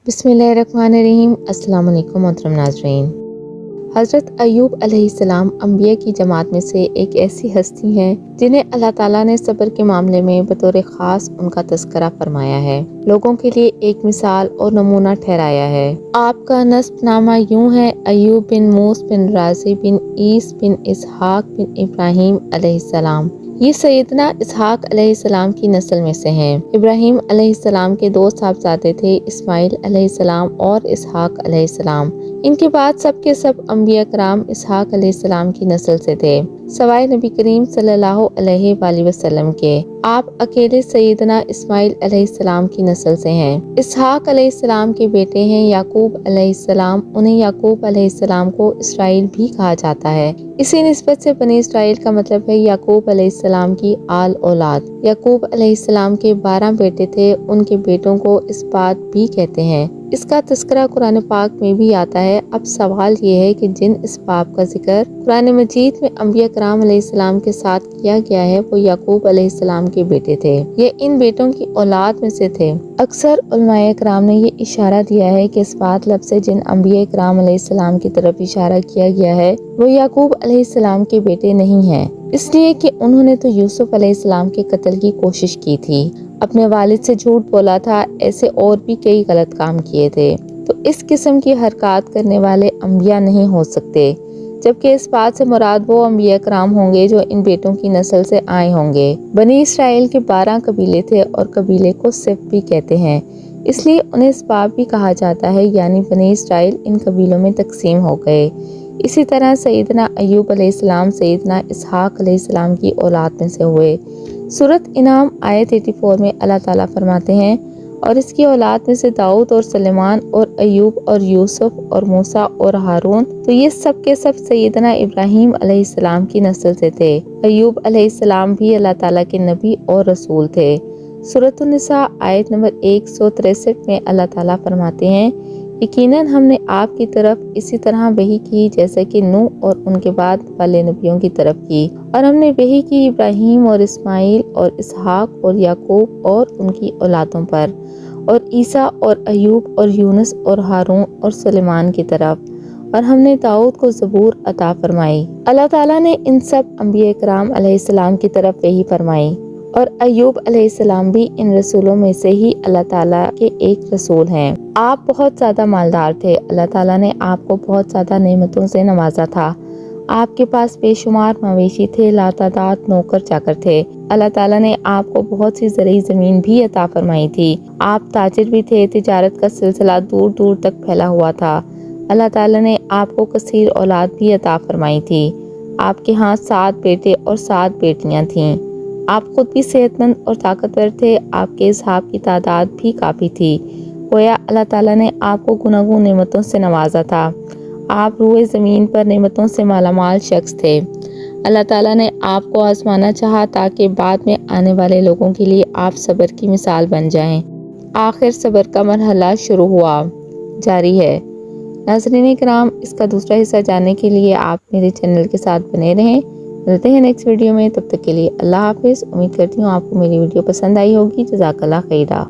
بسم اللہ الرحمن الرحیم۔ السلام علیکم محترم ناظرین۔ حضرت ایوب علیہ السلام انبیاء کی جماعت میں سے ایک ایسی ہستی ہیں جنہیں اللہ تعالیٰ نے صبر کے معاملے میں بطور خاص ان کا تذکرہ فرمایا ہے، لوگوں کے لیے ایک مثال اور نمونہ ٹھہرایا ہے۔ آپ کا نسب نامہ یوں ہے: ایوب بن موس بن رازی بن عیس بن اسحاق بن ابراہیم علیہ السلام۔ یہ سیدنا اسحاق علیہ السلام کی نسل میں سے ہیں۔ ابراہیم علیہ السلام کے دو صاحبزادے تھے، اسماعیل علیہ السلام اور اسحاق علیہ السلام۔ ان کے بعد سب کے سب انبیاء کرام اسحاق علیہ السلام کی نسل سے تھے، سوائے نبی کریم صلی اللہ علیہ وآلہ وسلم کے۔ آپ اکیلے سیدنا اسماعیل علیہ السلام کی نسل سے ہیں۔ اسحاق علیہ السلام کے بیٹے ہیں یعقوب علیہ السلام۔ انہیں یعقوب علیہ السلام کو اسرائیل بھی کہا جاتا ہے۔ اسی نسبت سے بنی اسرائیل کا مطلب ہے یعقوب علیہ السلام کی آل اولاد۔ یعقوب علیہ السلام کے 12 بیٹے تھے، ان کے بیٹوں کو اسباط بھی کہتے ہیں۔ اس کا تذکرہ قرآن پاک میں بھی آتا ہے۔ اب سوال یہ ہے کہ جن اسباط کا ذکر قرآن مجید میں انبیاء کرام علیہ السلام کے ساتھ کیا گیا ہے وہ یعقوب علیہ السلام کے بیٹے تھے، یہ ان بیٹوں کی اولاد میں سے تھے۔ اکثر علماء کرام نے یہ اشارہ دیا ہے کہ اسباط لفظ سے جن انبیاء کرام علیہ السلام کی طرف اشارہ کیا گیا ہے وہ یعقوب علیہ السلام کے بیٹے نہیں ہیں، اس لیے کہ انہوں نے تو یوسف علیہ السلام کے قتل کی کوشش کی تھی، اپنے والد سے جھوٹ بولا تھا، ایسے اور بھی کئی غلط کام کیے تھے، تو اس قسم کی حرکات کرنے والے انبیاء نہیں ہو سکتے، جبکہ اس بات سے مراد وہ انبیاء کرام ہوں گے جو ان بیٹوں کی نسل سے آئے ہوں گے۔ بنی اسرائیل کے 12 قبیلے تھے اور قبیلے کو سبط بھی کہتے ہیں، اس لیے انہیں اسباط بھی کہا جاتا ہے، یعنی بنی اسرائیل ان قبیلوں میں تقسیم ہو گئے۔ اسی طرح سیدنا ایوب علیہ السلام سیدنا اسحاق علیہ السلام کی اولاد میں سے ہوئے۔ سورۃ انعام آیت 84 میں اللہ تعالیٰ فرماتے ہیں: اور اس کی اولاد میں سے داؤد اور سلیمان اور ایوب اور یوسف اور موسیٰ اور ہارون، تو یہ سب کے سب سیدنا ابراہیم علیہ السلام کی نسل سے تھے۔ ایوب علیہ السلام بھی اللہ تعالیٰ کے نبی اور رسول تھے۔ سورۃ النساء آیت نمبر 163 میں اللہ تعالیٰ فرماتے ہیں: یقیناً ہم نے آپ کی طرف اسی طرح وحی کی جیسے کہ نوح اور ان کے بعد والے نبیوں کی طرف کی، اور ہم نے وحی کی ابراہیم اور اسماعیل اور اسحاق اور یعقوب اور ان کی اولادوں پر، اور عیسیٰ اور ایوب اور یونس اور ہارون اور سلیمان کی طرف، اور ہم نے داؤد کو زبور عطا فرمائی۔ اللہ تعالیٰ نے ان سب انبیاء کرام علیہ السلام کی طرف وحی فرمائی، اور ایوب علیہ السلام بھی ان رسولوں میں سے ہی اللہ تعالیٰ کے ایک رسول ہیں۔ آپ بہت زیادہ مالدار تھے، اللہ تعالیٰ نے آپ کو بہت زیادہ نعمتوں سے نوازا تھا۔ آپ کے پاس بے شمار مویشی تھے، لاتعداد نوکر چاکر تھے۔ اللہ تعالیٰ نے آپ کو بہت سی زرعی زمین بھی عطا فرمائی تھی۔ آپ تاجر بھی تھے، تجارت کا سلسلہ دور دور تک پھیلا ہوا تھا۔ اللہ تعالیٰ نے آپ کو کثیر اولاد بھی عطا فرمائی تھی۔ آپ کے ہاں 7 بیٹے اور 7 بیٹیاں تھیں۔ آپ خود بھی صحت مند اور طاقتور تھے، آپ کے اصحاب کی تعداد بھی کافی تھی۔ گویا اللہ تعالیٰ نے آپ کو گوناگون نعمتوں سے نوازا تھا۔ آپ روئے زمین پر نعمتوں سے مالا مال شخص تھے۔ اللہ تعالیٰ نے آپ کو آزمانا چاہا تاکہ بعد میں آنے والے لوگوں کے لیے آپ صبر کی مثال بن جائیں۔ آخر صبر کا مرحلہ شروع ہوا، جاری ہے۔ ناظرین کرام، اس کا دوسرا حصہ جاننے کے لیے آپ میرے چینل کے ساتھ بنے رہیں۔ ملتے ہیں نیکسٹ ویڈیو میں، تب تک کے لیے اللہ حافظ۔ امید کرتی ہوں آپ کو میری ویڈیو پسند آئی ہوگی۔ جزاک اللہ خیرہ۔